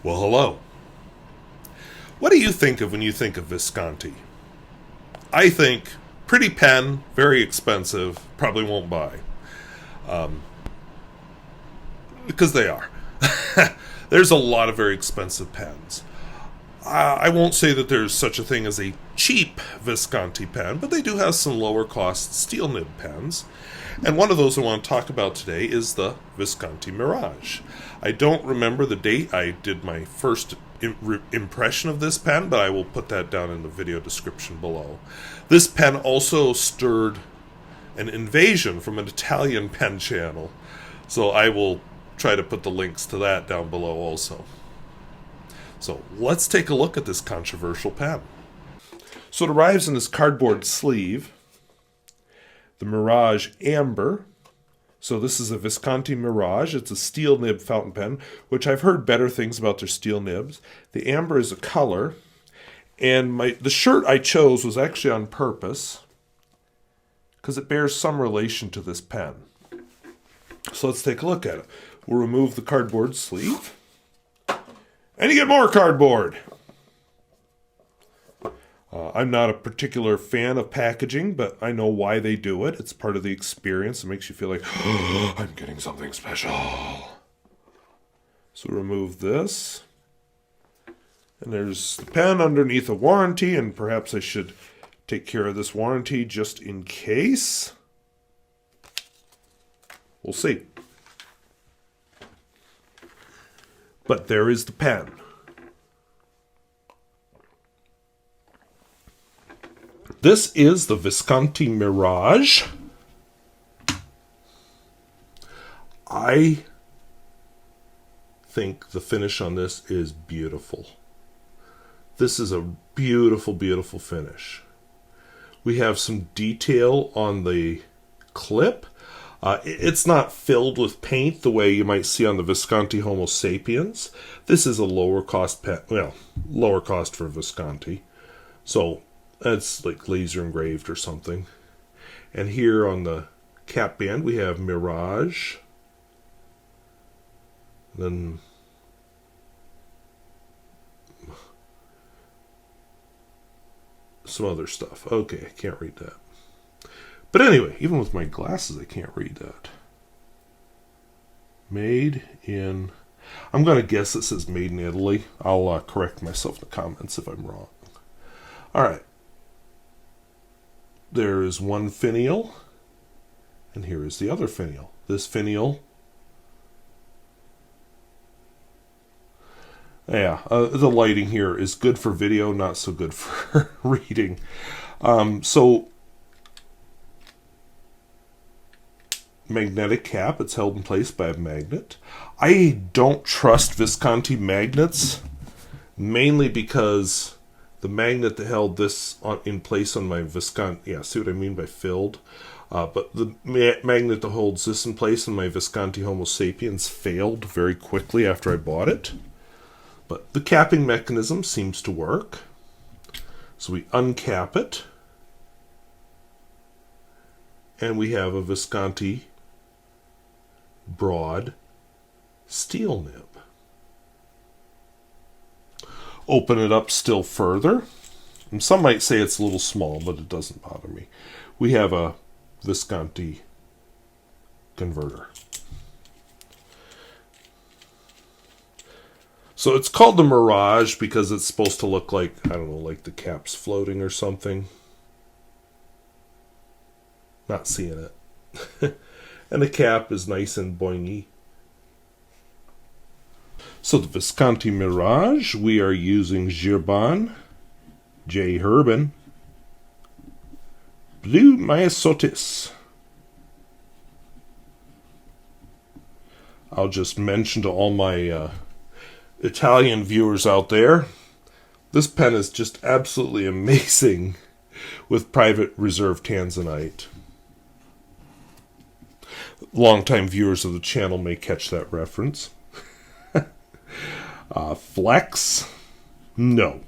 Well, hello. What do you think of when you think of Visconti? I think pretty pen, very expensive, probably won't buy. Because they are. There's a lot of very expensive pens. I won't say that there's such a thing as a cheap Visconti pen, but they do have some lower cost steel nib pens. And one of those I want to talk about today is the Visconti Mirage. I don't remember the date I did my first impression of this pen, but I will put that down in the video description below. This pen also stirred an invasion from an Italian pen channel, so I will try to put the links to that down below also. So let's take a look at this controversial pen. So it arrives in this cardboard sleeve, the Mirage Amber. So this is a Visconti Mirage. It's a steel nib fountain pen, which I've heard better things about their steel nibs. The amber is a color, and the shirt I chose was actually on purpose because it bears some relation to this pen. So let's take a look at it. We'll remove the cardboard sleeve, and you get more cardboard. I'm not a particular fan of packaging, but I know why they do it. It's part of the experience. It makes you feel like, oh, I'm getting something special. So remove this. And there's the pen underneath a warranty, and perhaps I should take care of this warranty just in case. We'll see. But there is the pen. This is the Visconti Mirage. I think the finish on this is beautiful. This is a beautiful, beautiful finish. We have some detail on the clip. It's not filled with paint the way you might see on the Visconti Homo sapiens. This is a lower cost pen. Well, lower cost for Visconti. So it's like laser engraved or something. And here on the cap band we have Mirage. Then some other stuff. Okay, I can't read that. But anyway, even with my glasses I can't read that. Made in... I'm going to guess it says made in Italy. I'll correct myself in the comments if I'm wrong. Alright. There is one finial, and here is the other finial. This finial, the lighting here is good for video, not so good for reading. So, magnetic cap, it's held in place by a magnet. I don't trust Visconti magnets, mainly because the magnet that held this in place on my Visconti, see what I mean by filled? But the magnet that holds this in place on my Visconti Homo sapiens failed very quickly after I bought it. But the capping mechanism seems to work. So we uncap it. And we have a Visconti broad steel nib. Open it up still further. And some might say it's a little small, but it doesn't bother me. We have a Visconti converter. So it's called the Mirage because it's supposed to look like, I don't know, like the cap's floating or something. Not seeing it. And the cap is nice and boingy. So the Visconti Mirage, we are using Girbon, J. Herbin, Blue Myosotis. I'll just mention to all my Italian viewers out there, this pen is just absolutely amazing with private reserve tanzanite. Longtime viewers of the channel may catch that reference. Flex? No.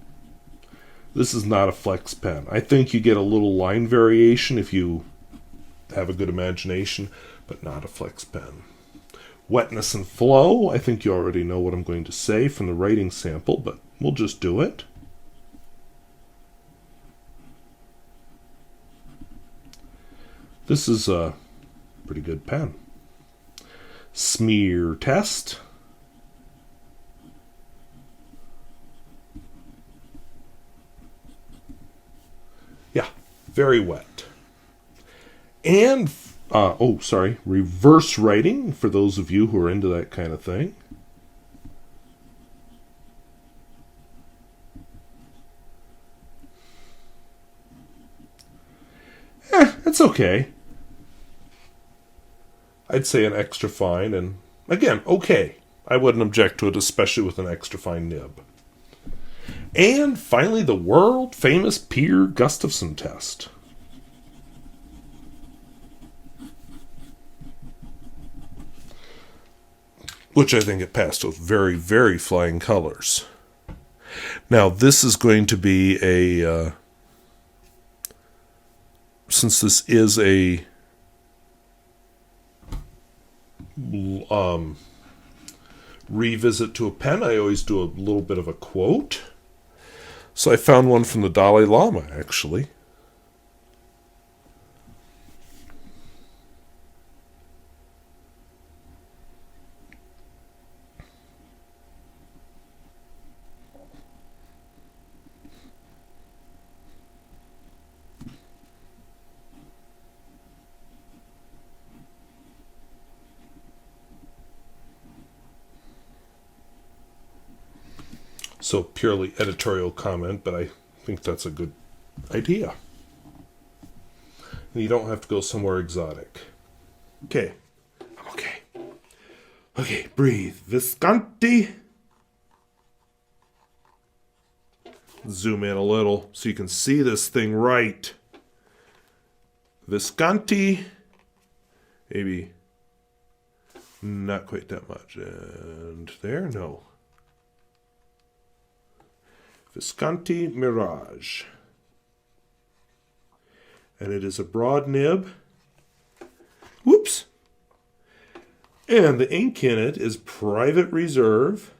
This is not a flex pen. I think you get a little line variation if you have a good imagination, but not a flex pen. wetness and flow. I think you already know what I'm going to say from the writing sample, but we'll just do it. This is a pretty good pen. Smear test. Yeah, very wet. And, reverse writing for those of you who are into that kind of thing. It's okay. I'd say an extra fine, and again, okay. I wouldn't object to it, especially with an extra fine nib. And finally, the world-famous Peer Gustafson test. Which I think it passed with very, very flying colors. Now, this is going to be a... since this is a... revisit to a pen, I always do a little bit of a quote. So I found one from the Dalai Lama, actually. So purely editorial comment, but I think that's a good idea. And you don't have to go somewhere exotic. Okay. I'm okay. Okay, breathe. Visconti. Zoom in a little so you can see this thing right. Visconti. Maybe not quite that much. And there, no. Visconti Mirage. And it is a broad nib. Whoops. And the ink in it is Private Reserve.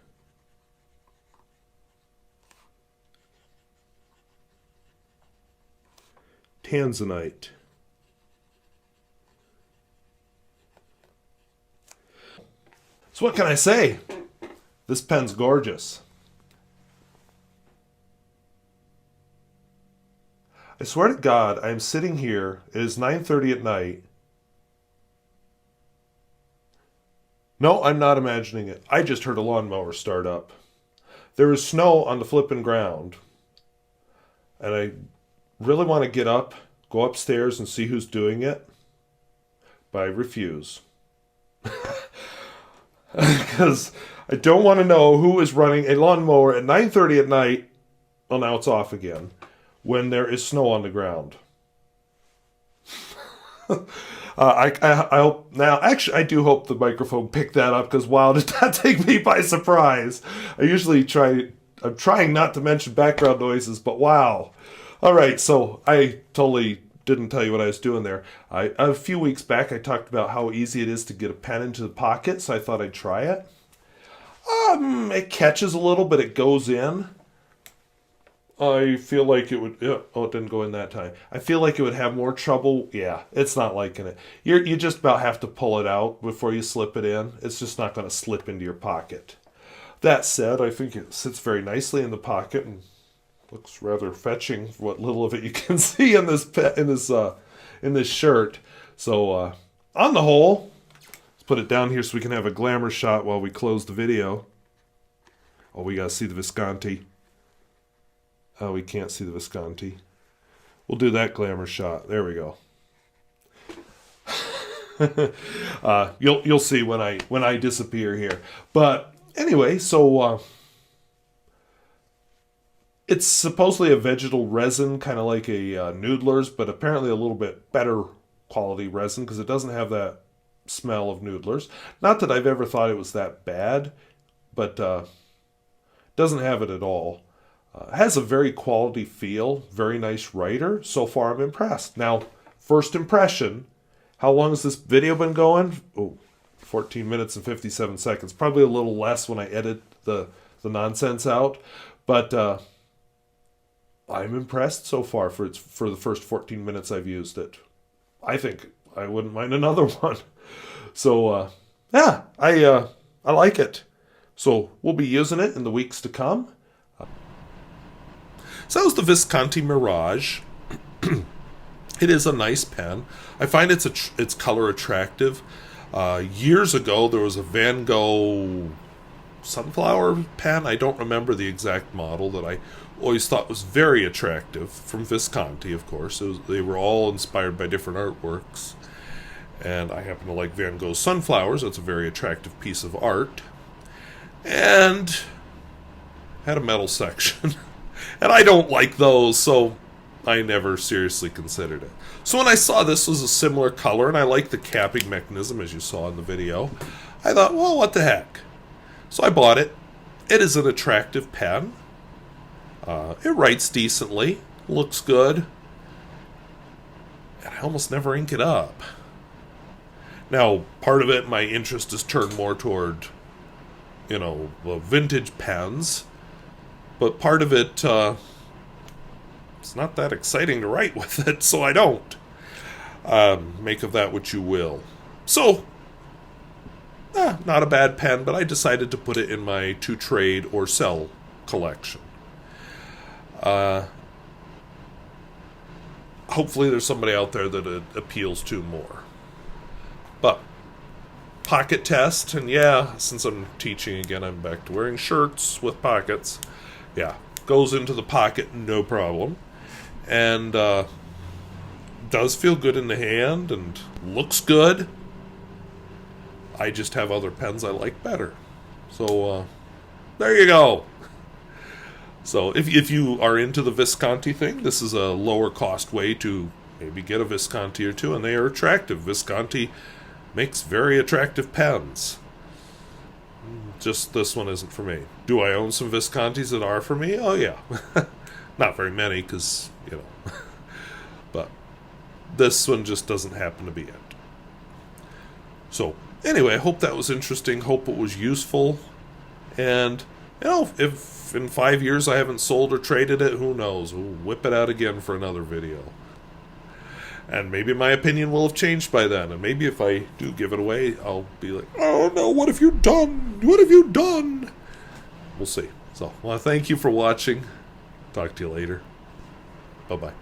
Tanzanite. So what can I say? This pen's gorgeous. I swear to God, I'm sitting here. It is 9:30 at night. No, I'm not imagining it. I just heard a lawnmower start up. There is snow on the flipping ground. And I really want to get up, go upstairs and see who's doing it. But I refuse. Because I don't want to know who is running a lawnmower at 9:30 at night. Well, now it's off again. When there is snow on the ground. I hope now. Actually, I do hope the microphone picked that up because wow, did that take me by surprise? I'm trying not to mention background noises, but wow. All right, so I totally didn't tell you what I was doing there. A few weeks back, I talked about how easy it is to get a pen into the pocket, so I thought I'd try it. It catches a little, but it goes in. I feel like it would... Oh, it didn't go in that time. I feel like it would have more trouble. Yeah, it's not liking it. You just about have to pull it out before you slip it in. It's just not going to slip into your pocket. That said, I think it sits very nicely in the pocket and looks rather fetching for what little of it you can see in this shirt. So, on the whole, let's put it down here so we can have a glamour shot while we close the video. Oh, we got to see the Visconti. Oh, we can't see the Visconti. We'll do that glamour shot. There we go. You'll see when I disappear here. But anyway, so it's supposedly a vegetal resin, kind of like a Noodler's, but apparently a little bit better quality resin because it doesn't have that smell of Noodler's. Not that I've ever thought it was that bad, but doesn't have it at all. Has a very quality feel, very nice writer. So far, I'm impressed. Now, first impression, how long has this video been going? Oh, 14 minutes and 57 seconds. Probably a little less when I edit the nonsense out. But I'm impressed so far for the first 14 minutes I've used it. I think I wouldn't mind another one. So, yeah, I like it. So we'll be using it in the weeks to come. So that was the Visconti Mirage. It is a nice pen. I find it's color attractive. Years ago, there was a Van Gogh sunflower pen. I don't remember the exact model that I always thought was very attractive, from Visconti, of course. They were all inspired by different artworks. And I happen to like Van Gogh's sunflowers. That's a very attractive piece of art. And had a metal section. And I don't like those, so I never seriously considered it. So when I saw this was a similar color, and I like the capping mechanism, as you saw in the video, I thought, well, what the heck? So I bought it. It is an attractive pen. It writes decently, looks good, and I almost never ink it up. Now, part of it, my interest is turned more toward, vintage pens, but part of it, it's not that exciting to write with it, so I don't. Make of that what you will. So, not a bad pen, but I decided to put it in my to trade or sell collection. Hopefully there's somebody out there that it appeals to more. But, pocket test, and yeah, since I'm teaching again, I'm back to wearing shirts with pockets. Yeah, goes into the pocket, no problem. And does feel good in the hand and looks good. I just have other pens I like better. So, there you go. So, if you are into the Visconti thing, this is a lower cost way to maybe get a Visconti or two, and they are attractive. Visconti makes very attractive pens. Just this one isn't for me. Do I own some Viscontis that are for me? Oh, yeah. Not very many, because, But this one just doesn't happen to be it. So, anyway, I hope that was interesting. Hope it was useful. And, if in 5 years I haven't sold or traded it, who knows? We'll whip it out again for another video. And maybe my opinion will have changed by then. And maybe if I do give it away, I'll be like, oh no, what have you done? What have you done? We'll see. So, thank you for watching. Talk to you later. Bye-bye.